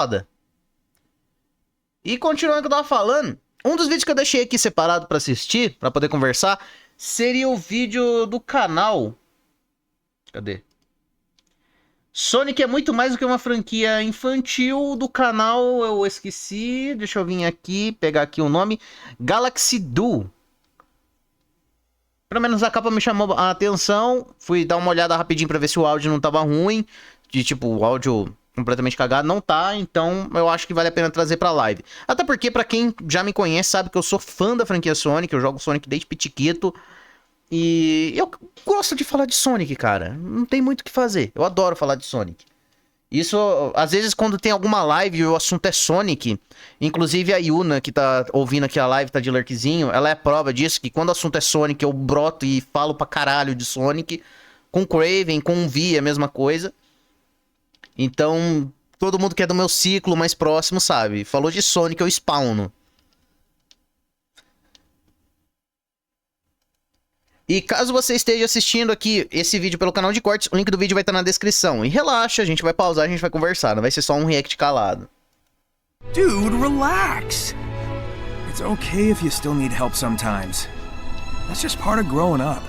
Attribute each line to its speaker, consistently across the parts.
Speaker 1: foda. E continuando o que eu tava falando, um dos vídeos que eu deixei aqui separado pra assistir, pra poder conversar, seria o vídeo do canal. Cadê? Sonic é muito mais do que uma franquia infantil do canal, eu esqueci, deixa eu vir aqui, pegar aqui o nome, Galaxy Duo. Pelo menos a capa me chamou a atenção, fui dar uma olhada rapidinho pra ver se o áudio não tava ruim, de tipo, o áudio completamente cagado, não tá, então eu acho que vale a pena trazer pra live. Até porque, pra quem já me conhece, sabe que eu sou fã da franquia Sonic, eu jogo Sonic desde pitiquito, e eu gosto de falar de Sonic, cara, não tem muito o que fazer, eu adoro falar de Sonic. Isso, às vezes, quando tem alguma live e o assunto é Sonic, inclusive a Yuna, que tá ouvindo aqui a live, tá de lurkzinho, ela é prova disso, que quando o assunto é Sonic, eu broto e falo pra caralho de Sonic. Com Craven, com Vi, é a mesma coisa. Então, todo mundo que é do meu ciclo mais próximo sabe. Falou de Sonic, eu spawno. E caso você esteja assistindo aqui esse vídeo pelo canal de cortes, o link do vídeo vai estar na descrição. E relaxa, a gente vai pausar, a gente vai conversar, não vai ser só um react calado.
Speaker 2: Dude, relax. It's okay if you still need help sometimes. That's just part of growing up.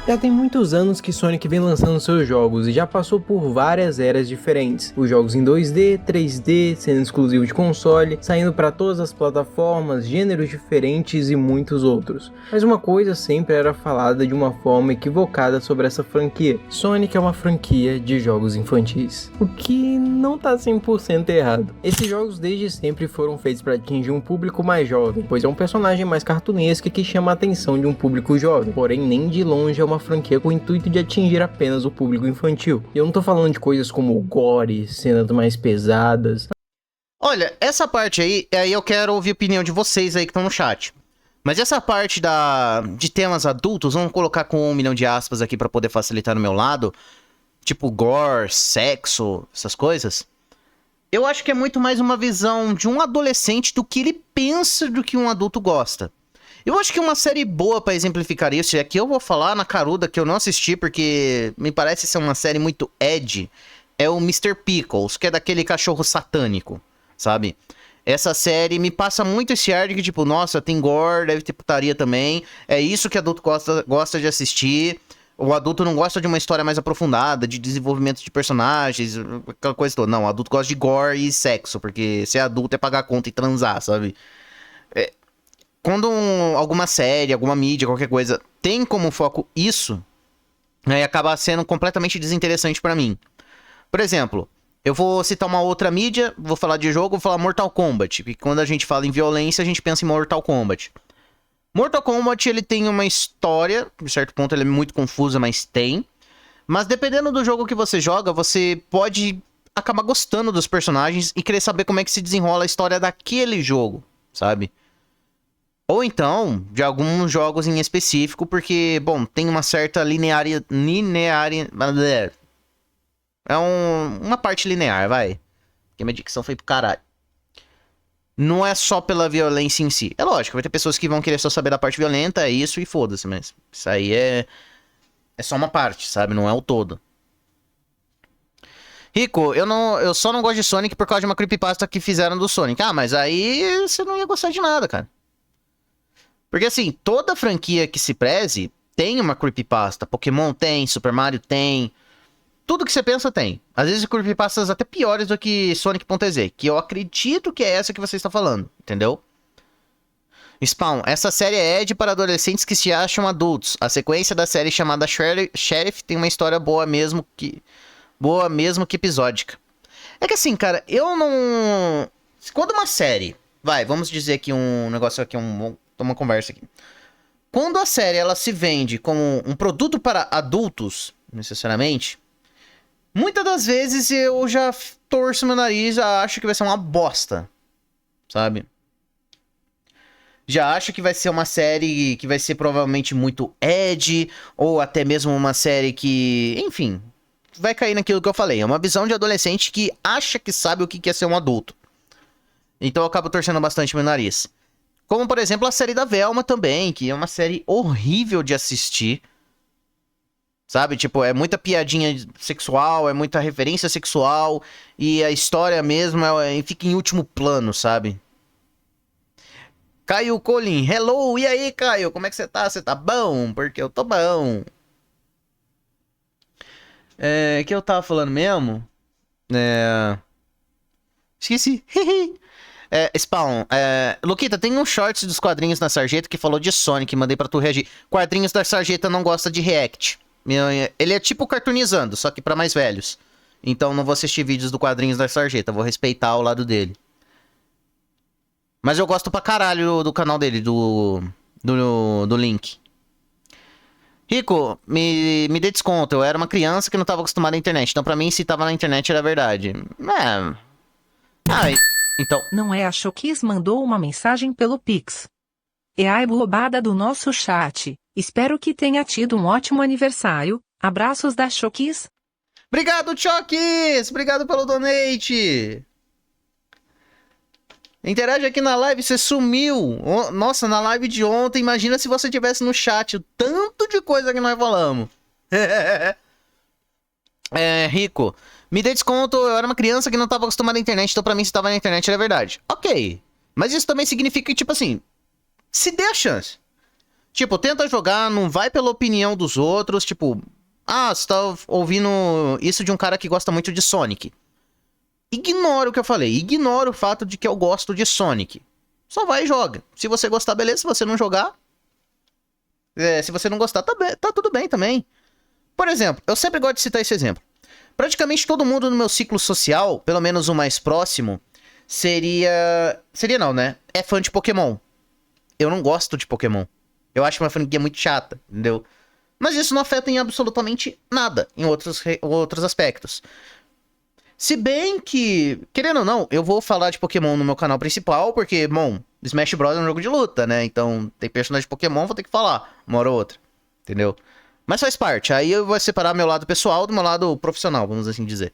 Speaker 3: Já tem muitos anos que Sonic vem lançando seus jogos e já passou por várias eras diferentes. Os jogos em 2D, 3D, sendo exclusivo de console, saindo para todas as plataformas, gêneros diferentes e muitos outros. Mas uma coisa sempre era falada de uma forma equivocada sobre essa franquia. Sonic é uma franquia de jogos infantis. O que não tá 100% errado. Esses jogos desde sempre foram feitos para atingir um público mais jovem, pois é um personagem mais cartunesco que chama a atenção de um público jovem. Porém, nem de longe é uma franquia com o intuito de atingir apenas o público infantil. E eu não tô falando de coisas como gore, cenas mais pesadas.
Speaker 1: Olha, essa parte aí eu quero ouvir a opinião de vocês aí que estão no chat. Mas essa parte de temas adultos, vamos colocar com 1 milhão de aspas aqui pra poder facilitar no meu lado, tipo gore, sexo, essas coisas. Eu acho que é muito mais uma visão de um adolescente do que ele pensa do que um adulto gosta. Eu acho que uma série boa pra exemplificar isso, e aqui eu vou falar na caruda que eu não assisti porque me parece ser uma série muito edgy, é o Mr. Pickles, que é daquele cachorro satânico, sabe? Essa série me passa muito esse ar de que, tipo, nossa, tem gore, deve ter putaria também, é isso que adulto gosta de assistir. O adulto não gosta de uma história mais aprofundada, de desenvolvimento de personagens, aquela coisa toda. Não, o adulto gosta de gore e sexo, porque ser adulto é pagar conta e transar, sabe? Quando alguma série, alguma mídia, qualquer coisa, tem como foco isso, aí acaba sendo completamente desinteressante pra mim. Por exemplo, eu vou citar uma outra mídia, vou falar de jogo, vou falar Mortal Kombat, porque quando a gente fala em violência, a gente pensa em Mortal Kombat. Mortal Kombat, ele tem uma história, de certo ponto ele é muito confusa, mas tem. Mas dependendo do jogo que você joga, você pode acabar gostando dos personagens e querer saber como é que se desenrola a história daquele jogo, sabe? Ou então, de alguns jogos em específico, porque, bom, tem uma certa uma parte linear, vai. Porque minha dicção foi pro caralho. Não é só pela violência em si. É lógico, vai ter pessoas que vão querer só saber da parte violenta, é isso e foda-se, mas isso aí é só uma parte, sabe? Não é o todo. Rico, eu só não gosto de Sonic por causa de uma creepypasta que fizeram do Sonic. Ah, mas aí você não ia gostar de nada, cara. Porque assim, toda franquia que se preze tem uma creepypasta. Pokémon tem, Super Mario tem. Tudo que você pensa tem. Às vezes creepypastas até piores do que Sonic.exe, que eu acredito que é essa que você está falando, entendeu? Spawn, essa série é Ed para adolescentes que se acham adultos. A sequência da série chamada Sheriff tem uma história boa mesmo que episódica. É que assim, cara, eu não... Quando uma série... Vai, vamos dizer aqui um negócio aqui, uma conversa aqui. Quando a série ela se vende como um produto para adultos, necessariamente, muitas das vezes eu já torço meu nariz, já acho que vai ser uma bosta, sabe? Já acho que vai ser uma série que vai ser provavelmente muito edgy, ou até mesmo uma série que, enfim, vai cair naquilo que eu falei. É uma visão de adolescente que acha que sabe o que é ser um adulto. Então eu acabo torcendo bastante meu nariz. Como, por exemplo, a série da Velma também, que é uma série horrível de assistir. Sabe? Tipo, é muita piadinha sexual, é muita referência sexual. E a história mesmo fica em último plano, sabe? Caio Colin, hello! E aí, Caio? Como é que você tá? Você tá bom? Porque eu tô bom. Que eu tava falando mesmo? Esqueci. Spawn, Luquita, tem um shorts dos quadrinhos da Sarjeta que falou de Sonic, mandei pra tu reagir. Quadrinhos da Sarjeta não gosta de react. Ele é tipo cartoonizando, só que pra mais velhos. Então não vou assistir vídeos do quadrinhos da Sarjeta, vou respeitar o lado dele. Mas eu gosto pra caralho do canal dele, do Link. Rico, me dê desconto, eu era uma criança que não tava acostumada à internet, então pra mim se tava na internet era verdade. Então...
Speaker 4: Não é a Choquis mandou uma mensagem pelo Pix. É a englobada do nosso chat. Espero que tenha tido um ótimo aniversário. Abraços da Choquis.
Speaker 1: Obrigado, Choquis! Obrigado pelo donate! Interage aqui na live, você sumiu! Nossa, na live de ontem, imagina se você tivesse no chat, o tanto de coisa que nós falamos. Rico, me dê desconto, eu era uma criança que não tava acostumada à internet, então pra mim se tava na internet era verdade. Ok, mas isso também significa que, tipo assim, se dê a chance. Tipo, tenta jogar, não vai pela opinião dos outros, tipo... você tá ouvindo isso de um cara que gosta muito de Sonic. Ignora o que eu falei, ignora o fato de que eu gosto de Sonic. Só vai e joga. Se você gostar, beleza, se você não jogar... se você não gostar, tá tudo bem também. Por exemplo, eu sempre gosto de citar esse exemplo. Praticamente todo mundo no meu ciclo social, pelo menos o mais próximo, seria não, né? É fã de Pokémon. Eu não gosto de Pokémon. Eu acho uma franquia muito chata, entendeu? Mas isso não afeta em absolutamente nada em outros aspectos. Se bem que, querendo ou não, eu vou falar de Pokémon no meu canal principal, porque, bom, Smash Bros é um jogo de luta, né? Então, tem personagem de Pokémon, vou ter que falar uma hora ou outra, entendeu? Mas faz parte, aí eu vou separar meu lado pessoal do meu lado profissional, vamos assim dizer.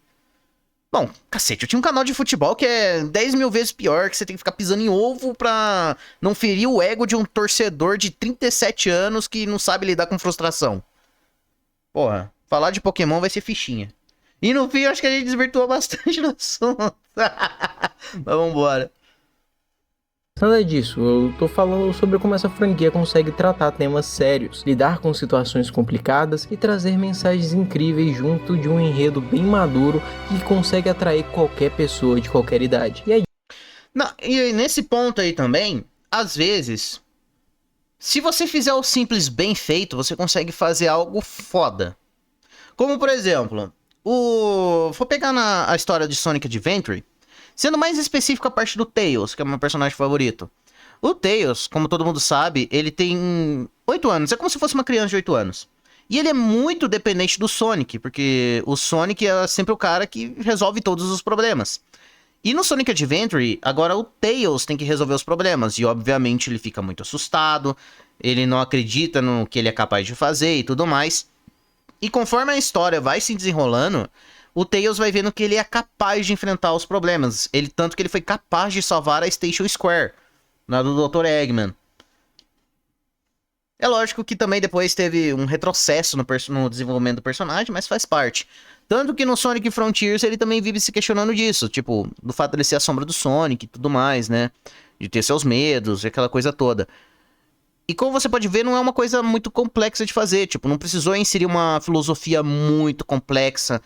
Speaker 1: Bom, cacete, eu tinha um canal de futebol que é 10 mil vezes pior, que você tem que ficar pisando em ovo pra não ferir o ego de um torcedor de 37 anos que não sabe lidar com frustração. Porra, falar de Pokémon vai ser fichinha. E no fim, eu acho que a gente desvirtuou bastante no assunto. Mas vambora.
Speaker 3: Nada disso, eu tô falando sobre como essa franquia consegue tratar temas sérios, lidar com situações complicadas e trazer mensagens incríveis junto de um enredo bem maduro que consegue atrair qualquer pessoa de qualquer idade.
Speaker 1: E nesse ponto aí também, às vezes, se você fizer o simples bem feito, você consegue fazer algo foda. Como, por exemplo, vou pegar a história de Sonic Adventure, sendo mais específico a parte do Tails, que é o meu personagem favorito. O Tails, como todo mundo sabe, ele tem 8 anos, é como se fosse uma criança de 8 anos. E ele é muito dependente do Sonic, porque o Sonic é sempre o cara que resolve todos os problemas. E no Sonic Adventure, agora o Tails tem que resolver os problemas, e obviamente ele fica muito assustado, ele não acredita no que ele é capaz de fazer e tudo mais. E conforme a história vai se desenrolando, o Tails vai vendo que ele é capaz de enfrentar os problemas. Tanto que ele foi capaz de salvar a Station Square, na do Dr. Eggman. É lógico que também depois teve um retrocesso no desenvolvimento do personagem, mas faz parte. Tanto que no Sonic Frontiers ele também vive se questionando disso. Tipo, do fato dele ser a sombra do Sonic e tudo mais, né? De ter seus medos e aquela coisa toda. E como você pode ver, não é uma coisa muito complexa de fazer. Tipo, não precisou inserir uma filosofia muito complexa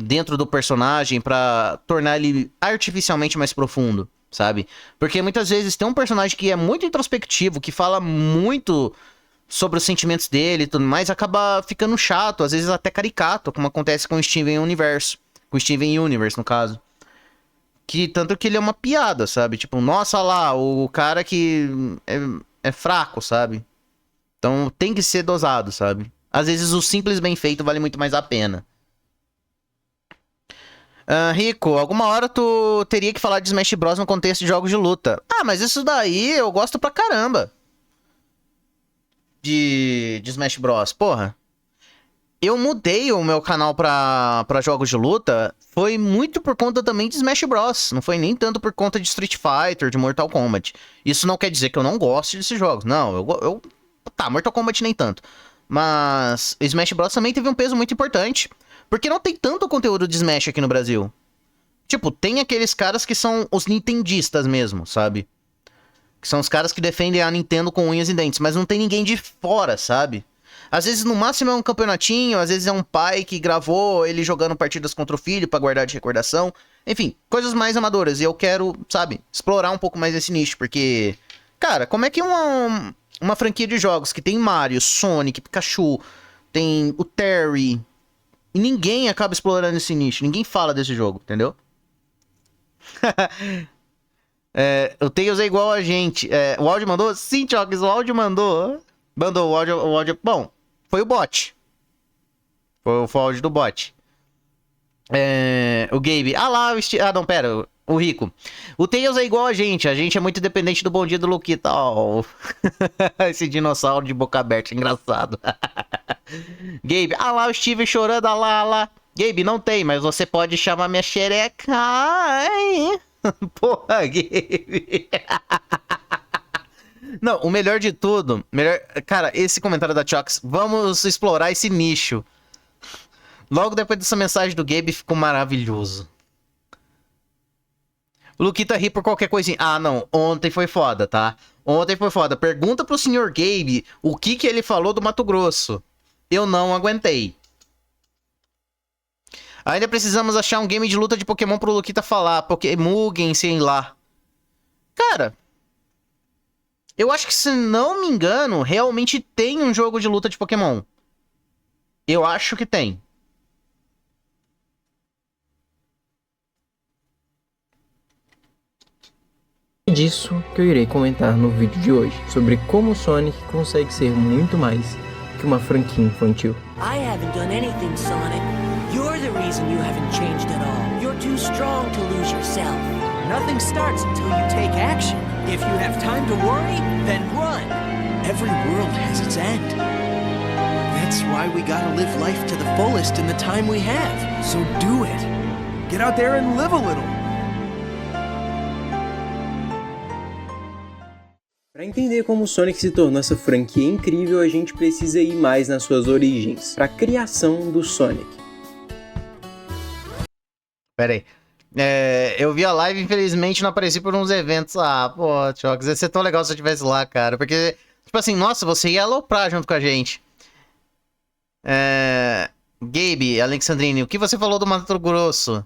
Speaker 1: dentro do personagem pra tornar ele artificialmente mais profundo, sabe? Porque muitas vezes tem um personagem que é muito introspectivo, que fala muito sobre os sentimentos dele e tudo mais, acaba ficando chato, às vezes até caricato, como acontece com o Steven Universe. Com o Steven Universe, no caso. Tanto que ele é uma piada, sabe? Tipo, nossa lá, o cara que é fraco, sabe? Então tem que ser dosado, sabe? Às vezes o simples bem feito vale muito mais a pena. Rico, alguma hora tu teria que falar de Smash Bros no contexto de jogos de luta. Mas isso daí eu gosto pra caramba. De Smash Bros. Porra. Eu mudei o meu canal pra jogos de luta. Foi muito por conta também de Smash Bros. Não foi nem tanto por conta de Street Fighter, de Mortal Kombat. Isso não quer dizer que eu não goste desses jogos. Não, Mortal Kombat nem tanto. Mas o Smash Bros também teve um peso muito importante. Porque não tem tanto conteúdo de Smash aqui no Brasil. Tipo, tem aqueles caras que são os nintendistas mesmo, sabe? Que são os caras que defendem a Nintendo com unhas e dentes. Mas não tem ninguém de fora, sabe? Às vezes, no máximo, é um campeonatinho. Às vezes é um pai que gravou ele jogando partidas contra o filho pra guardar de recordação. Enfim, coisas mais amadoras. E eu quero, sabe, explorar um pouco mais esse nicho. Porque, cara, como é que uma franquia de jogos que tem Mario, Sonic, Pikachu, tem o Terry... E ninguém acaba explorando esse nicho. Ninguém fala desse jogo, entendeu? O Tails é igual a gente. O áudio mandou? Sim, Chocks, o áudio mandou. Mandou o áudio. Bom, foi o bot. Foi o áudio do bot. O Gabe. Não, pera. O Rico. O Tails é igual a gente. A gente é muito dependente do bom dia do Luquita. Oh. Esse dinossauro de boca aberta. Engraçado. Gabe. O Steve chorando. Lá. Gabe, não tem, mas você pode chamar minha xereca. Ai. Porra, Gabe. Não, o melhor de tudo... Cara, esse comentário da Chox... Vamos explorar esse nicho. Logo depois dessa mensagem do Gabe, ficou maravilhoso. O Luquita ri por qualquer coisinha. Não. Ontem foi foda, tá? Ontem foi foda. Pergunta pro Sr. Gabe o que ele falou do Mato Grosso. Eu não aguentei. Ainda precisamos achar um game de luta de Pokémon pro Luquita falar. Mugen, sei lá. Cara... Eu acho que, se não me engano, realmente tem um jogo de luta de Pokémon. Eu acho que tem.
Speaker 3: É disso que eu irei comentar no vídeo de hoje, sobre como o Sonic consegue ser muito mais que uma franquia infantil.
Speaker 5: I haven't done anything, Sonic. You're the reason you haven't changed at all. You're too strong to lose yourself. Nothing starts until you take action. If you have time to worry, then run. Every world has its end. That's why we gotta live life to the fullest in the time we have.
Speaker 2: So do it. Get out there and live a little.
Speaker 3: Para entender como o Sonic se tornou essa franquia incrível, a gente precisa ir mais nas suas origens, para a criação do Sonic.
Speaker 1: Pera aí. Eu vi a live, infelizmente não apareci por uns eventos. Pô, Chox, ia ser tão legal se eu estivesse lá, cara. Porque, tipo assim, nossa, você ia aloprar junto com a gente. Gabe, Alexandrine, o que você falou do Mato Grosso?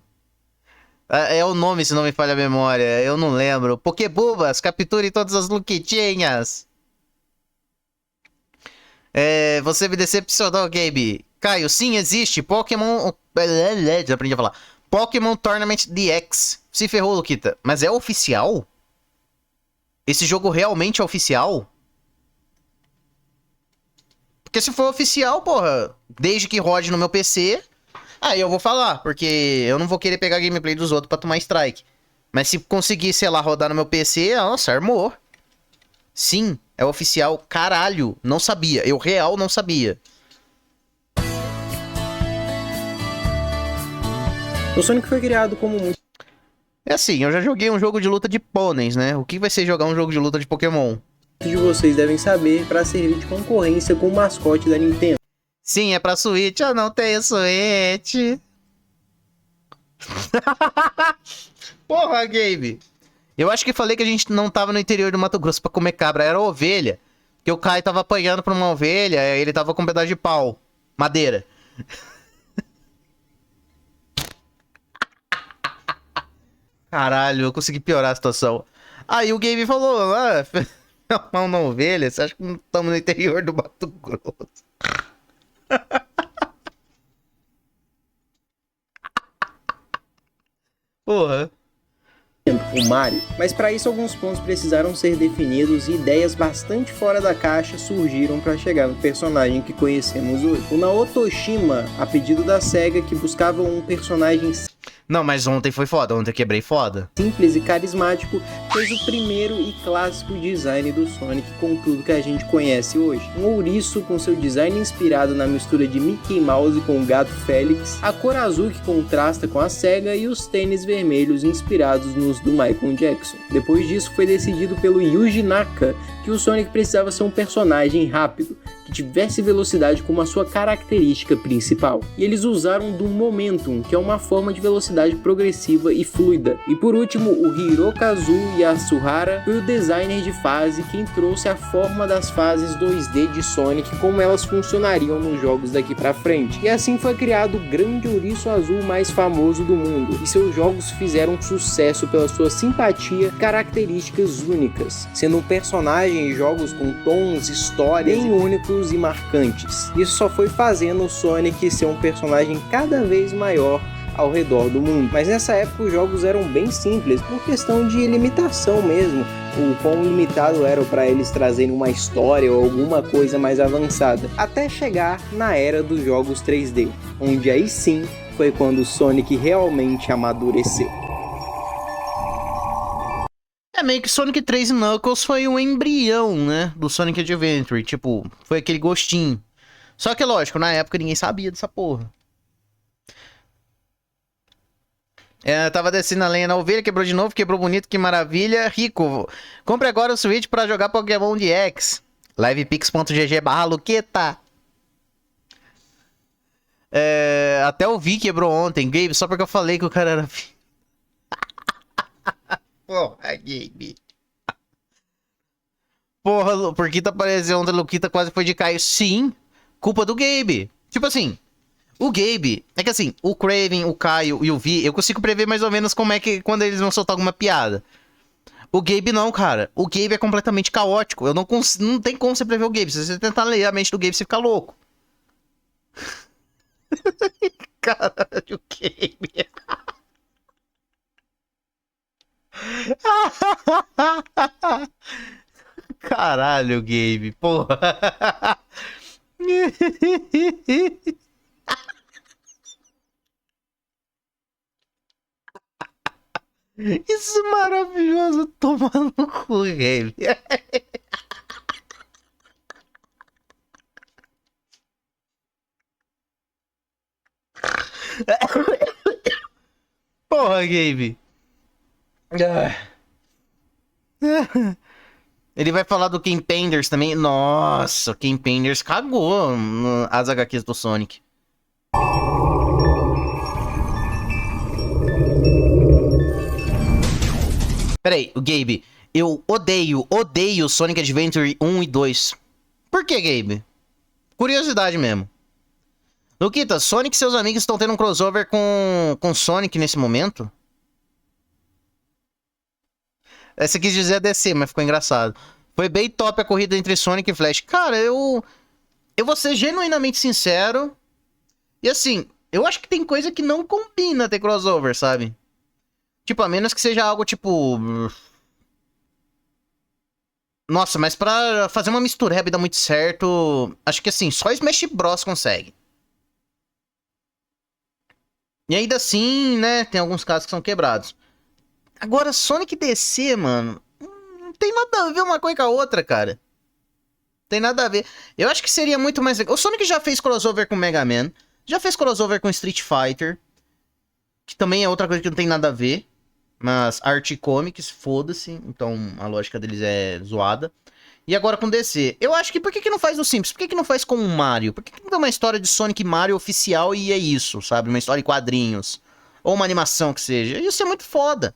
Speaker 1: É o nome, se não me falha a memória. Eu não lembro. Pokébubas, capture todas as Luquitinhas. Você me decepcionou, Gabe. Caio, sim, existe. Pokémon... Já aprendi a falar. Pokémon Tournament DX. Se ferrou, Luquita. Mas é oficial? Esse jogo realmente é oficial? Porque se for oficial, porra, desde que rode no meu PC... Aí eu vou falar, porque eu não vou querer pegar a gameplay dos outros pra tomar strike. Mas se conseguir, sei lá, rodar no meu PC, nossa, armou. Sim, é oficial. Caralho, não sabia. Eu real não sabia.
Speaker 3: O Sonic foi criado como muito...
Speaker 1: É assim, eu já joguei um jogo de luta de pôneis, né? O que vai ser jogar um jogo de luta de Pokémon?
Speaker 3: de vocês devem saber para servir de concorrência com o mascote da Nintendo.
Speaker 1: Sim, é pra Switch. Eu não tenho Switch. Porra, Gabe. Eu acho que falei que a gente não tava no interior do Mato Grosso pra comer cabra. Era ovelha. Que o Kai tava apanhando pra uma ovelha. E ele tava com um pedaço de pau. Madeira. Caralho, eu consegui piorar a situação. Aí o Gabe falou: uma ovelha? Você acha que não estamos no interior do Mato Grosso? Porra.
Speaker 3: O Mario, mas para isso alguns pontos precisaram ser definidos e ideias bastante fora da caixa surgiram para chegar no personagem que conhecemos hoje. O Naoto Oshima, a pedido da SEGA, que buscava um personagem
Speaker 1: Não, mas ontem foi foda, ontem eu quebrei foda.
Speaker 3: simples e carismático, fez o primeiro e clássico design do Sonic com tudo que a gente conhece hoje. Um ouriço com seu design inspirado na mistura de Mickey Mouse com o gato Félix, a cor azul que contrasta com a SEGA e os tênis vermelhos inspirados nos do Michael Jackson. Depois disso foi decidido pelo Yuji Naka que o Sonic precisava ser um personagem rápido, que que tivesse velocidade como a sua característica principal. E eles usaram do Momentum, que é uma forma de velocidade progressiva e fluida. E por último, o Hirokazu Yasuhara foi o designer de fase quem trouxe a forma das fases 2D de Sonic, como elas funcionariam nos jogos daqui pra frente. E assim foi criado o grande ouriço azul mais famoso do mundo, e seus jogos fizeram sucesso pela sua simpatia e características únicas, sendo um personagem em jogos com tons, histórias bem únicos e marcantes. Isso só foi fazendo o Sonic ser um personagem cada vez maior ao redor do mundo. Mas nessa época os jogos eram bem simples, por questão de limitação mesmo, o quão limitado era para eles trazerem uma história ou alguma coisa mais avançada, até chegar na era dos jogos 3D, onde aí sim foi quando o Sonic realmente amadureceu.
Speaker 1: É meio que Sonic 3 e Knuckles foi o embrião, né, do Sonic Adventure, tipo, foi aquele gostinho. Só que lógico, na época ninguém sabia dessa porra. Tava descendo a lenha na ovelha, quebrou de novo, quebrou bonito, que maravilha. Rico, compre agora o Switch pra jogar Pokémon DX. livepix.gg/Luqueta. Até o Vi quebrou ontem, Gabe, só porque eu falei que o cara era... Porra, Gabe. Porra, porque tá aparecendo ontem, Luquita quase foi de Caio. Sim, culpa do Gabe. Tipo assim... O Gabe, é que assim, o Craven, o Caio e o Vi, eu consigo prever mais ou menos como é que, quando eles vão soltar alguma piada. O Gabe não, cara. O Gabe é completamente caótico. Eu não tem como você prever o Gabe. Se você tentar ler a mente do Gabe, você fica louco. Caralho, o Gabe. Caralho, Gabe, porra. Isso é maravilhoso, tomando no cu, Gabe. Porra, Gabe. Ele vai falar do Ken Penders também. Nossa, o Ken Penders cagou as HQs do Sonic. Peraí, o Gabe, eu odeio Sonic Adventure 1 e 2. Por que, Gabe? Curiosidade mesmo. Luquita, Sonic e seus amigos estão tendo um crossover com Sonic nesse momento? Essa quis dizer a DC, mas ficou engraçado. Foi bem top a corrida entre Sonic e Flash. Cara, eu vou ser genuinamente sincero. E assim, eu acho que tem coisa que não combina ter crossover, sabe? Tipo, a menos que seja algo tipo... Nossa, mas pra fazer uma mistureba e dar muito certo... Acho que assim, só Smash Bros consegue. E ainda assim, né, tem alguns casos que são quebrados. Agora, Sonic e DC, mano... Não tem nada a ver uma coisa com a outra, cara. Tem nada a ver. Eu acho que seria muito mais legal. O Sonic já fez crossover com Mega Man. Já fez crossover com Street Fighter. Que também é outra coisa que não tem nada a ver. Mas arte e comics, foda-se. Então a lógica deles é zoada. E agora com DC. Eu acho que por que não faz no Simpsons? Por que não faz com o Mario? Por que não dá uma história de Sonic e Mario oficial e é isso, sabe? Uma história em quadrinhos. Ou uma animação que seja. Isso é muito foda.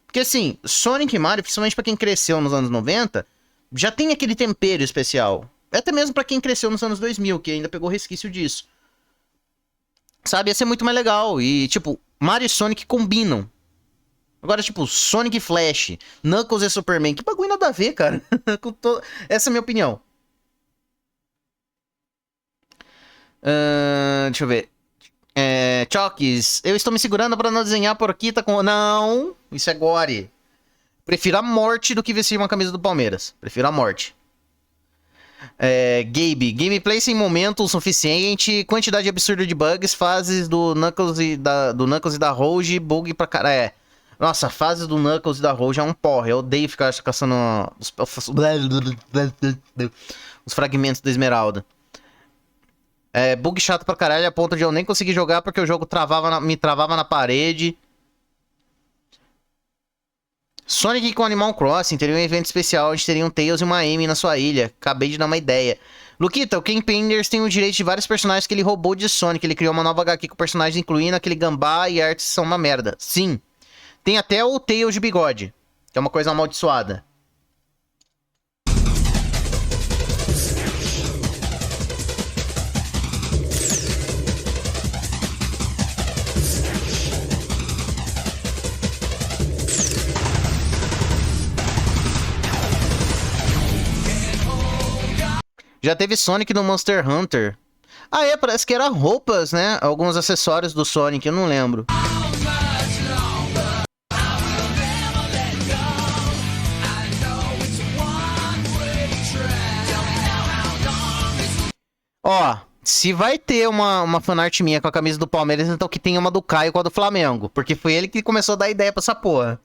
Speaker 1: Porque assim, Sonic e Mario, principalmente pra quem cresceu nos anos 90, já tem aquele tempero especial. Até mesmo pra quem cresceu nos anos 2000, que ainda pegou resquício disso. Sabe? Ia ser muito mais legal. E tipo, Mario e Sonic combinam. Agora, tipo, Sonic e Flash, Knuckles e Superman, que bagulho nada a ver, cara. Essa é a minha opinião. Deixa eu ver. Chokes, eu estou me segurando para não desenhar porquita com... Não, isso é gore. Prefiro a morte do que vestir uma camisa do Palmeiras. Prefiro a morte. Gabe, gameplay sem momento o suficiente, quantidade absurda de bugs, fases do Knuckles e da Rouge, bug pra cara. Nossa, a fase do Knuckles e da Rouge é um porra. Eu odeio ficar caçando os fragmentos da Esmeralda. Bug chato pra caralho, a ponto de eu nem conseguir jogar porque o jogo me travava na parede. Sonic com Animal Crossing teria um evento especial onde teria um Tails e uma Amy na sua ilha. Acabei de dar uma ideia. Luquita, o Ken Penders tem o direito de vários personagens que ele roubou de Sonic. Ele criou uma nova HQ com personagens incluindo aquele gambá e artes são uma merda. Sim. Tem até o Tails de bigode, que é uma coisa amaldiçoada. Já teve Sonic no Monster Hunter. Ah, é, parece que era roupas, né? Alguns acessórios do Sonic, eu não lembro. Ó, se vai ter uma fanart minha com a camisa do Palmeiras, então que tenha uma do Caio com a do Flamengo. Porque foi ele que começou a dar ideia pra essa porra.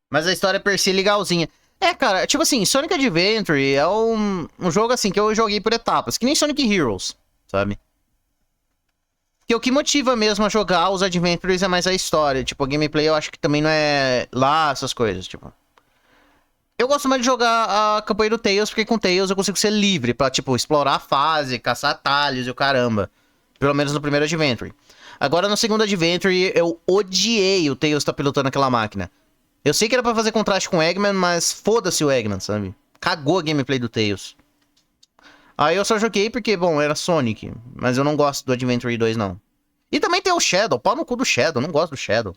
Speaker 1: Mas a história per si é legalzinha. É, cara, tipo assim, Sonic Adventure é um jogo assim que eu joguei por etapas. Que nem Sonic Heroes, sabe? Que o que motiva mesmo a jogar os Adventures é mais a história. Tipo, a gameplay eu acho que também não é lá essas coisas, tipo... Eu gosto mais de jogar a campanha do Tails, porque com Tails eu consigo ser livre pra, tipo, explorar a fase, caçar atalhos e o caramba. Pelo menos no primeiro Adventure. Agora no segundo Adventure eu odiei o Tails estar pilotando aquela máquina. Eu sei que era pra fazer contraste com o Eggman, mas foda-se o Eggman, sabe? Cagou a gameplay do Tails. Aí eu só joguei porque, bom, era Sonic. Mas eu não gosto do Adventure 2, não. E também tem o Shadow. Pau no cu do Shadow. Eu não gosto do Shadow.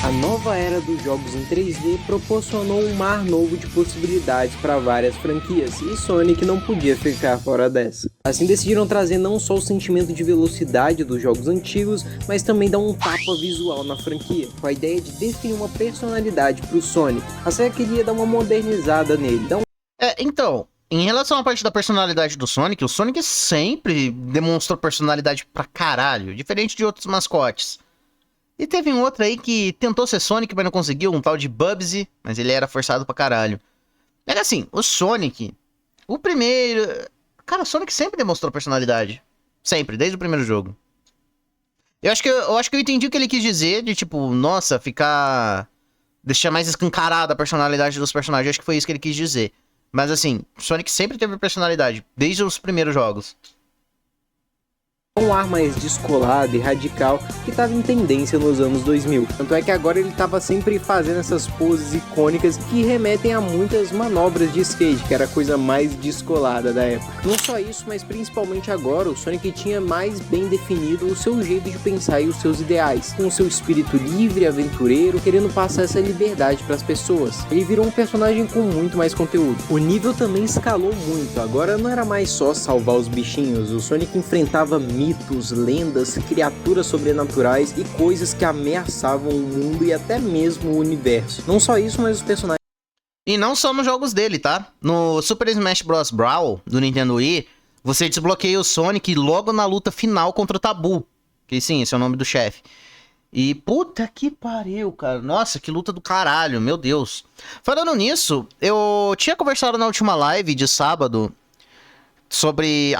Speaker 3: A nova era dos jogos em 3D proporcionou um mar novo de possibilidades para várias franquias, e Sonic não podia ficar fora dessa. Assim decidiram trazer não só o sentimento de velocidade dos jogos antigos, mas também dar um tapa visual na franquia, com a ideia de definir uma personalidade para o Sonic. A SEGA queria dar uma modernizada nele.
Speaker 1: Então, em relação à parte da personalidade do Sonic, o Sonic sempre demonstrou personalidade pra caralho, diferente de outros mascotes. E teve um outro aí que tentou ser Sonic, mas não conseguiu, um tal de Bubsy, mas ele era forçado pra caralho. É assim, o Sonic, o primeiro... Cara, o Sonic sempre demonstrou personalidade. Sempre, desde o primeiro jogo. Eu acho que eu entendi o que ele quis dizer, de tipo, nossa, deixar mais escancarada a personalidade dos personagens. Eu acho que foi isso que ele quis dizer. Mas assim, Sonic sempre teve personalidade, desde os primeiros jogos.
Speaker 3: Um ar mais descolado e radical que estava em tendência nos anos 2000. Tanto é que agora ele estava sempre fazendo essas poses icônicas que remetem a muitas manobras de skate, que era a coisa mais descolada da época. Não só isso, mas principalmente agora, o Sonic tinha mais bem definido o seu jeito de pensar e os seus ideais, com o seu espírito livre, aventureiro, querendo passar essa liberdade para as pessoas. Ele virou um personagem com muito mais conteúdo. O nível também escalou muito, agora não era mais só salvar os bichinhos, o Sonic enfrentava mitos, lendas, criaturas sobrenaturais e coisas que ameaçavam o mundo e até mesmo o universo. Não só isso, mas os personagens...
Speaker 1: E não só nos jogos dele, tá? No Super Smash Bros. Brawl, do Nintendo Wii, você desbloqueia o Sonic logo na luta final contra o Tabu. Que sim, esse é o nome do chefe. E puta que pariu, cara. Nossa, que luta do caralho, meu Deus. Falando nisso, eu tinha conversado na última live de sábado sobre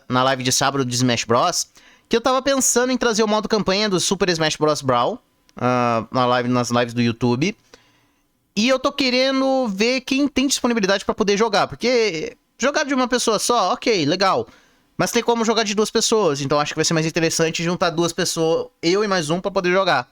Speaker 1: na live de sábado de Smash Bros, que eu tava pensando em trazer o modo campanha do Super Smash Bros. Brawl nas lives do YouTube. E eu tô querendo ver quem tem disponibilidade pra poder jogar, porque jogar de uma pessoa só, ok, legal. Mas tem como jogar de duas pessoas, então acho que vai ser mais interessante juntar duas pessoas, eu e mais um, pra poder jogar.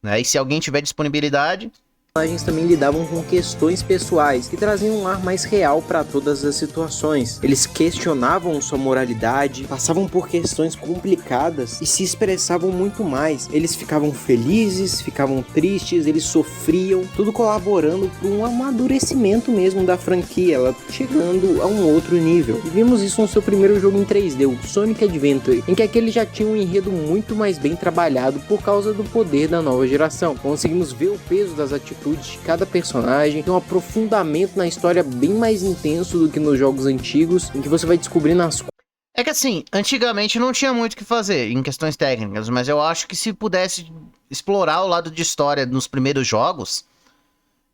Speaker 1: E se alguém tiver disponibilidade...
Speaker 3: personagens também lidavam com questões pessoais que traziam um ar mais real para todas as situações. Eles questionavam sua moralidade, passavam por questões complicadas e se expressavam muito mais. Eles ficavam felizes, ficavam tristes, eles sofriam, tudo colaborando para um amadurecimento mesmo da franquia, ela chegando a um outro nível. E vimos isso no seu primeiro jogo em 3D, o Sonic Adventure, em que aquele já tinha um enredo muito mais bem trabalhado por causa do poder da nova geração. Conseguimos ver o peso das atitudes de cada personagem, tem um aprofundamento na história bem mais intenso do que nos jogos antigos, em que você vai descobrindo as coisas.
Speaker 1: É que assim, antigamente não tinha muito o que fazer em questões técnicas, mas eu acho que se pudesse explorar o lado de história nos primeiros jogos,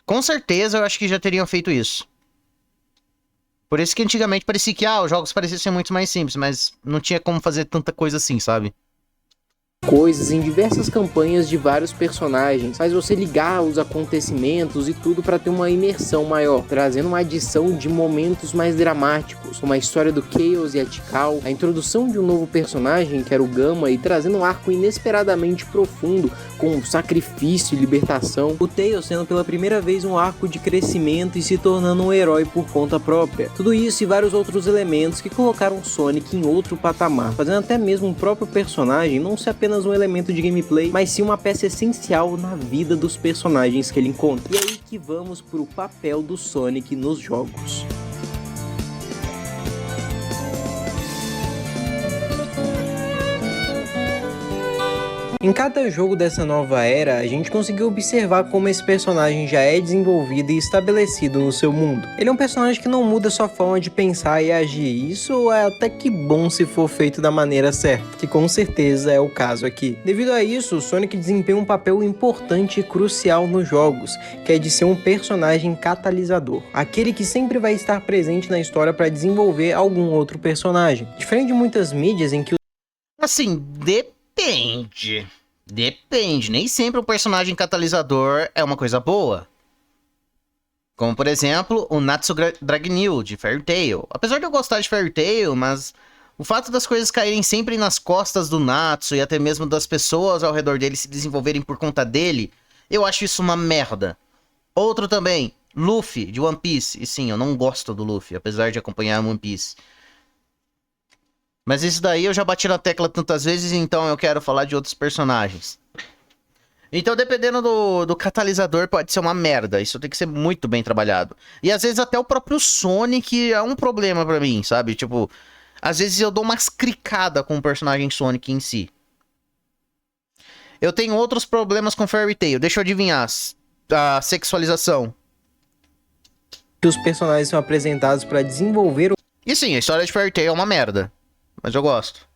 Speaker 1: com certeza eu acho que já teriam feito isso. Por isso que antigamente parecia que os jogos pareciam ser muito mais simples, mas não tinha como fazer tanta coisa assim, sabe?
Speaker 3: Coisas em diversas campanhas de vários personagens, faz você ligar os acontecimentos e tudo para ter uma imersão maior, trazendo uma adição de momentos mais dramáticos, como a história do Chaos e a Tikal, a introdução de um novo personagem que era o Gamma e trazendo um arco inesperadamente profundo com sacrifício e libertação, o Tails sendo pela primeira vez um arco de crescimento e se tornando um herói por conta própria. Tudo isso e vários outros elementos que colocaram Sonic em outro patamar, fazendo até mesmo o próprio personagem não ser apenas um elemento de gameplay, mas sim uma peça essencial na vida dos personagens que ele encontra. E é aí que vamos pro papel do Sonic nos jogos. Em cada jogo dessa nova era, a gente conseguiu observar como esse personagem já é desenvolvido e estabelecido no seu mundo. Ele é um personagem que não muda sua forma de pensar e agir, isso é até que bom se for feito da maneira certa, que com certeza é o caso aqui. Devido a isso, o Sonic desempenha um papel importante e crucial nos jogos, que é de ser um personagem catalisador, aquele que sempre vai estar presente na história para desenvolver algum outro personagem. Diferente de muitas mídias em que
Speaker 1: Assim, depende. Depende. Nem sempre o personagem catalisador é uma coisa boa. Como, por exemplo, o Natsu Dragneel, de Fairy Tail. Apesar de eu gostar de Fairy Tail, mas o fato das coisas caírem sempre nas costas do Natsu e até mesmo das pessoas ao redor dele se desenvolverem por conta dele, eu acho isso uma merda. Outro também, Luffy, de One Piece. E sim, eu não gosto do Luffy, apesar de acompanhar One Piece. Mas isso daí eu já bati na tecla tantas vezes, então eu quero falar de outros personagens. Então, dependendo do catalisador, pode ser uma merda. Isso tem que ser muito bem trabalhado. E às vezes até o próprio Sonic é um problema pra mim, sabe? Tipo, às vezes eu dou umas cricadas com o personagem Sonic em si. Eu tenho outros problemas com Fairy Tail. Deixa eu adivinhar. A sexualização.
Speaker 3: os personagens são apresentados para desenvolver
Speaker 1: E sim, a história de Fairy Tail é uma merda. Mas eu gosto.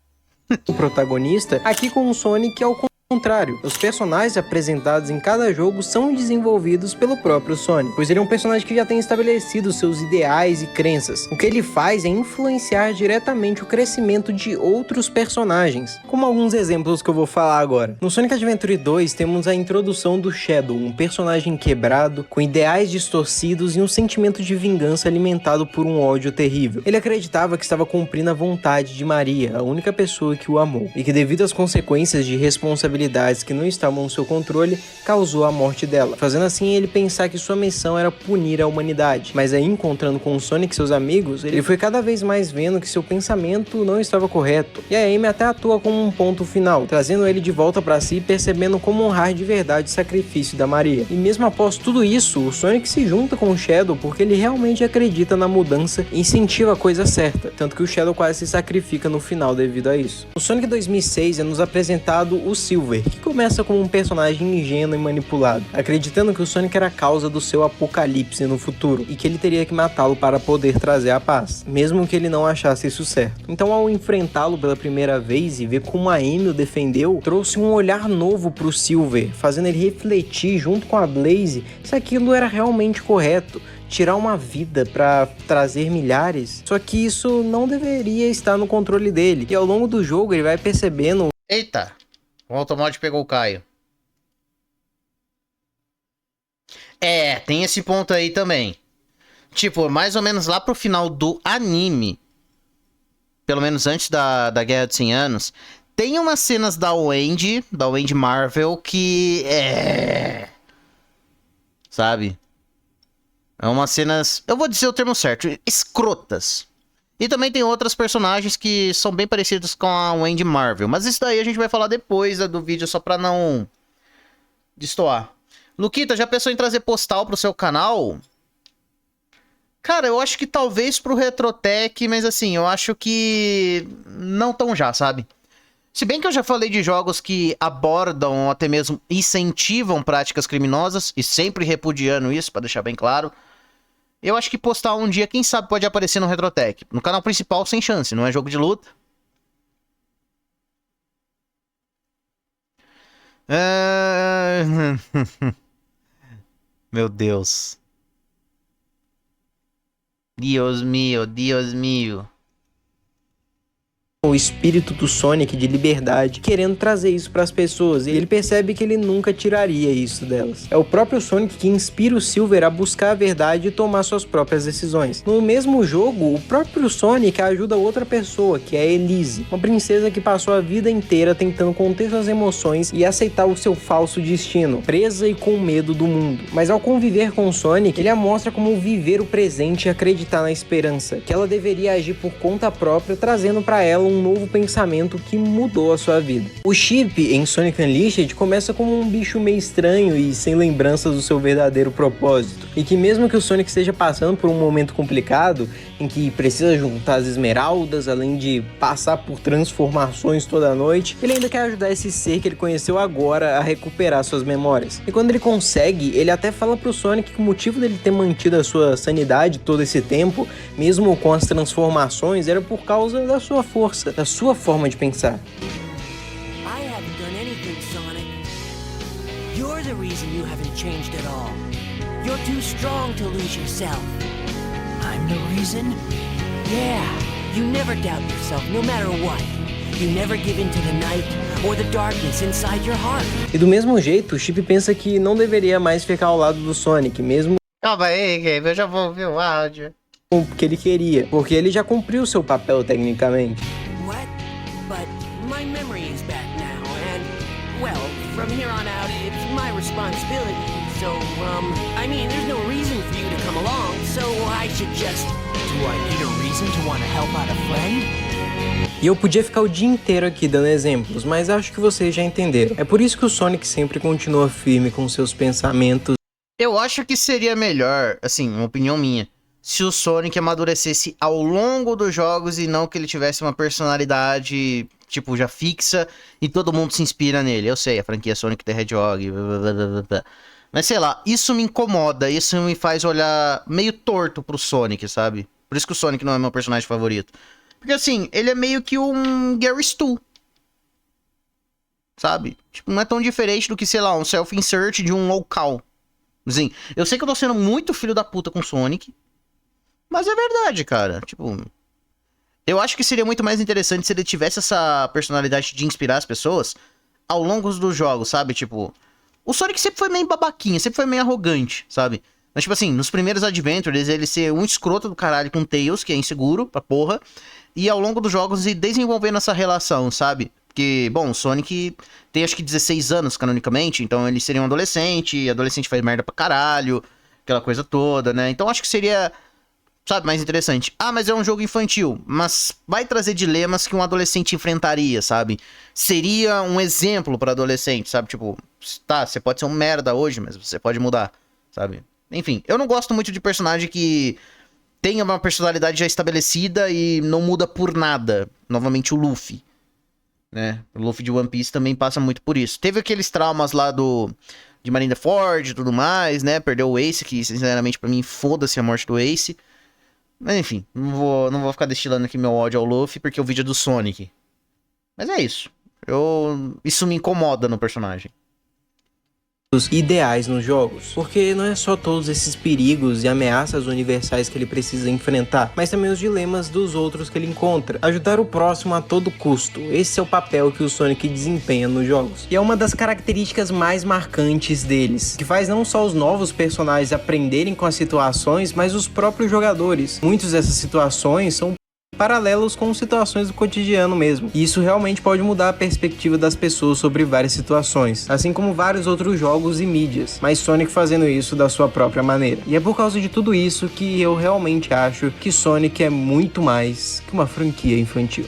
Speaker 3: o protagonista, aqui com o Sonic é o contrário. Os personagens apresentados em cada jogo são desenvolvidos pelo próprio Sonic, pois ele é um personagem que já tem estabelecido seus ideais e crenças. O que ele faz é influenciar diretamente o crescimento de outros personagens, como alguns exemplos que eu vou falar agora. No Sonic Adventure 2 temos a introdução do Shadow, um personagem quebrado, com ideais distorcidos e um sentimento de vingança alimentado por um ódio terrível. Ele acreditava que estava cumprindo a vontade de Maria, a única pessoa que o amou, e que devido às consequências de responsabilidade que não estavam no seu controle, causou a morte dela, fazendo assim ele pensar que sua missão era punir a humanidade. Mas aí, encontrando com o Sonic e seus amigos, ele foi cada vez mais vendo que seu pensamento não estava correto, e a Amy até atua como um ponto final, trazendo ele de volta para si e percebendo como honrar de verdade o sacrifício da Maria. E mesmo após tudo isso, o Sonic se junta com o Shadow porque ele realmente acredita na mudança e incentiva a coisa certa, tanto que o Shadow quase se sacrifica no final devido a isso. No Sonic 2006 é nos apresentado o Silver, que começa como um personagem ingênuo e manipulado, acreditando que o Sonic era a causa do seu apocalipse no futuro e que ele teria que matá-lo para poder trazer a paz, mesmo que ele não achasse isso certo. Então, ao enfrentá-lo pela primeira vez e ver como a Amy o defendeu, trouxe um olhar novo para o Silver, fazendo ele refletir junto com a Blaze se aquilo era realmente correto. Tirar uma vida para trazer milhares, só que isso não deveria estar no controle dele, e ao longo do jogo ele vai percebendo.
Speaker 1: Eita! O automóvel pegou o Caio. É, tem esse ponto aí também. Tipo, mais ou menos lá pro final do anime, pelo menos antes da Guerra dos 100 Anos, tem umas cenas da Wendy Marvel, que sabe? É umas cenas, eu vou dizer o termo certo, escrotas. E também tem outras personagens que são bem parecidos com a Wendy Marvel. Mas isso daí a gente vai falar depois do vídeo, só pra não destoar. Luquita, já pensou em trazer postal pro seu canal? Cara, eu acho que talvez pro Retrotech, mas assim, eu acho que não tão já, sabe? Se bem que eu já falei de jogos que abordam ou até mesmo incentivam práticas criminosas, e sempre repudiando isso, pra deixar bem claro. Eu acho que postar um dia, quem sabe, pode aparecer no Retrotech. No canal principal, sem chance, não é jogo de luta. Meu Deus. Dios mío, Dios mío.
Speaker 3: O espírito do Sonic de liberdade, querendo trazer isso para as pessoas, e ele percebe que ele nunca tiraria isso delas. É o próprio Sonic que inspira o Silver a buscar a verdade e tomar suas próprias decisões. No mesmo jogo, o próprio Sonic ajuda outra pessoa, que é a Elise, uma princesa que passou a vida inteira tentando conter suas emoções e aceitar o seu falso destino, presa e com medo do mundo. Mas ao conviver com o Sonic, ele a mostra como viver o presente e acreditar na esperança, que ela deveria agir por conta própria, trazendo para ela um novo pensamento que mudou a sua vida. O Chip, em Sonic Unleashed, começa como um bicho meio estranho e sem lembranças do seu verdadeiro propósito, e que mesmo que o Sonic esteja passando por um momento complicado, em que precisa juntar as esmeraldas, além de passar por transformações toda noite, ele ainda quer ajudar esse ser que ele conheceu agora a recuperar suas memórias. E quando ele consegue, ele até fala pro Sonic que o motivo dele ter mantido a sua sanidade todo esse tempo, mesmo com as transformações, era por causa da sua força, da sua forma de pensar.
Speaker 5: I haven't done anything, Sonic. You're the reason you haven't changed at all. You're too strong to lose yourself. I'm the reason? Yeah, you never doubt yourself, no matter what. You never give in to the night or the darkness inside your heart.
Speaker 3: E do mesmo jeito, o Chip pensa que não deveria mais ficar ao lado do Sonic, mesmo
Speaker 1: Calma aí, Gabe, eu já vou ouvir o áudio.
Speaker 3: com o que ele queria, porque ele já cumpriu seu papel tecnicamente.
Speaker 5: What? But my memory is back now, and, well, from here on out, it's my responsibility. So, I mean, there's no reason for you to come along, so I should just... Do I need a reason to want to help out a friend?
Speaker 3: E eu podia ficar o dia inteiro aqui dando exemplos, mas acho que vocês já entenderam. É por isso que o Sonic sempre continua firme com seus pensamentos.
Speaker 1: Eu acho que seria melhor, assim, uma opinião minha, se o Sonic amadurecesse ao longo dos jogos e não que ele tivesse uma personalidade, tipo, já fixa e todo mundo se inspira nele. Eu sei, a franquia Sonic the Hedgehog, blá, blá, blá, blá. Mas sei lá, isso me incomoda, isso me faz olhar meio torto pro Sonic, sabe? Por isso que o Sonic não é meu personagem favorito. Porque assim, ele é meio que um Gary Stu, sabe? Tipo, não é tão diferente do que, sei lá, um self-insert de um local. Assim, eu sei que eu tô sendo muito filho da puta com o Sonic, mas é verdade, cara. Tipo, eu acho que seria muito mais interessante se ele tivesse essa personalidade de inspirar as pessoas ao longo dos jogos, sabe? Tipo, o Sonic sempre foi meio babaquinha, sempre foi meio arrogante, sabe? Mas, tipo assim, nos primeiros Adventures, ele ser um escroto do caralho com o Tails, que é inseguro pra porra, e ao longo dos jogos ir desenvolvendo essa relação, sabe? Porque, bom, o Sonic tem acho que 16 anos canonicamente, então ele seria um adolescente, e adolescente faz merda pra caralho, aquela coisa toda, né? Então acho que seria, sabe, mais interessante. Ah, mas é um jogo infantil, mas vai trazer dilemas que um adolescente enfrentaria, sabe? Seria um exemplo pra adolescente, sabe? Tipo, tá, você pode ser um merda hoje, mas você pode mudar, sabe? Enfim, eu não gosto muito de personagem que tenha uma personalidade já estabelecida e não muda por nada. Novamente o Luffy, né? O Luffy de One Piece também passa muito por isso. Teve aqueles traumas lá de Marineford e tudo mais, né? Perdeu o Ace, que sinceramente pra mim foda-se a morte do Ace. Mas enfim, não vou ficar destilando aqui meu ódio ao Luffy porque o vídeo é do Sonic. Mas é isso. Isso me incomoda no personagem.
Speaker 3: Ideais nos jogos, porque não é só todos esses perigos e ameaças universais que ele precisa enfrentar, mas também os dilemas dos outros que ele encontra. Ajudar o próximo a todo custo, esse é o papel que o Sonic desempenha nos jogos, e é uma das características mais marcantes deles, que faz não só os novos personagens aprenderem com as situações, mas os próprios jogadores. Muitas dessas situações são paralelos com situações do cotidiano mesmo. E isso realmente pode mudar a perspectiva das pessoas sobre várias situações, assim como vários outros jogos e mídias, mas Sonic fazendo isso da sua própria maneira. E é por causa de tudo isso que eu realmente acho que Sonic é muito mais que uma franquia infantil.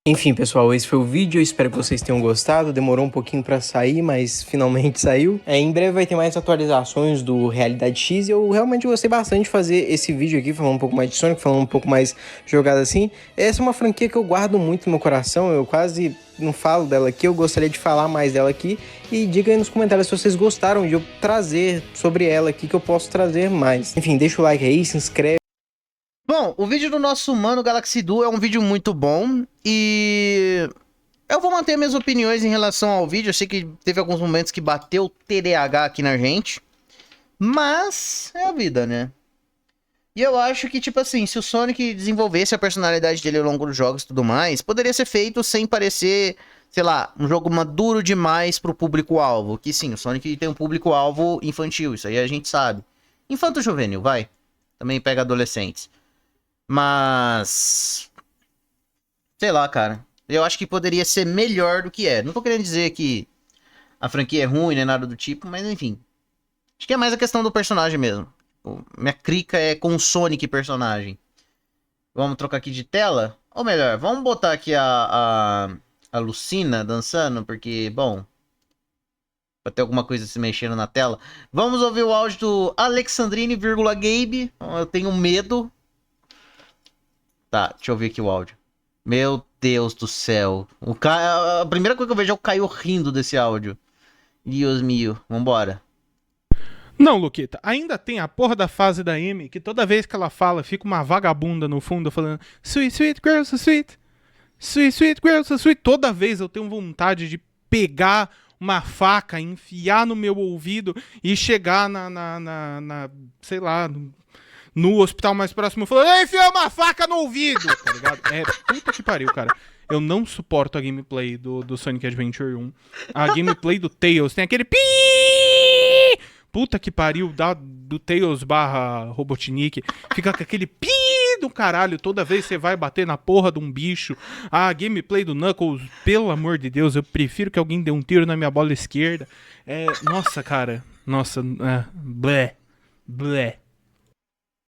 Speaker 3: Enfim, pessoal, esse foi o vídeo, eu espero que vocês tenham gostado, demorou um pouquinho pra sair, mas finalmente saiu. Em breve vai ter mais atualizações do Realidade X e eu realmente gostei bastante de fazer esse vídeo aqui, falando um pouco mais de Sonic, falando um pouco mais jogado assim. Essa é uma franquia que eu guardo muito no meu coração, eu quase não falo dela aqui, eu gostaria de falar mais dela aqui. E diga aí nos comentários se vocês gostaram de eu trazer sobre ela aqui, que eu posso trazer mais. Enfim, deixa o like aí, se inscreve.
Speaker 1: Bom, O vídeo do nosso mano Galaxy Duo é um vídeo muito bom e eu vou manter minhas opiniões em relação ao vídeo. Eu sei que teve alguns momentos que bateu TDAH aqui na gente, mas é a vida, né? E eu acho que, tipo assim, se o Sonic desenvolvesse a personalidade dele ao longo dos jogos e tudo mais, poderia ser feito sem parecer, sei lá, um jogo maduro demais pro público-alvo. Que sim, o Sonic tem um público-alvo infantil, isso aí a gente sabe. Infanto-juvenil, vai. Também pega adolescentes. Mas... sei lá, cara. Eu acho que poderia ser melhor do que é. Não tô querendo dizer que a franquia é ruim, nem nada do tipo, mas enfim. Acho que é mais a questão do personagem mesmo. Minha crica é com o Sonic personagem. Vamos trocar aqui de tela? Ou melhor, vamos botar aqui a Lucina dançando, porque, bom... vai ter alguma coisa se mexendo na tela. Vamos ouvir o áudio do Alexandrine, Gabe. Eu tenho medo. Tá, deixa eu ouvir aqui o áudio. Meu Deus do céu. A primeira coisa que eu vejo é o Caio rindo desse áudio. Deus mio. Vambora.
Speaker 6: Não, Luquita, ainda tem a porra da fase da Amy, que toda vez que ela fala, fica uma vagabunda no fundo falando sweet, sweet, girl, so sweet. Sweet, sweet, girl, so sweet. Toda vez eu tenho vontade de pegar uma faca, enfiar no meu ouvido e chegar sei lá, no hospital mais próximo falando, enfia uma faca no ouvido, tá ligado? É, puta que pariu, cara. Eu não suporto a gameplay do Sonic Adventure 1. A gameplay do Tails tem aquele pi. Puta que pariu, do Tails / Robotnik. Fica com aquele pi do caralho toda vez que você vai bater na porra de um bicho. A gameplay do Knuckles, pelo amor de Deus, eu prefiro que alguém dê um tiro na minha bola esquerda. Nossa, cara. Nossa, blé. Blé.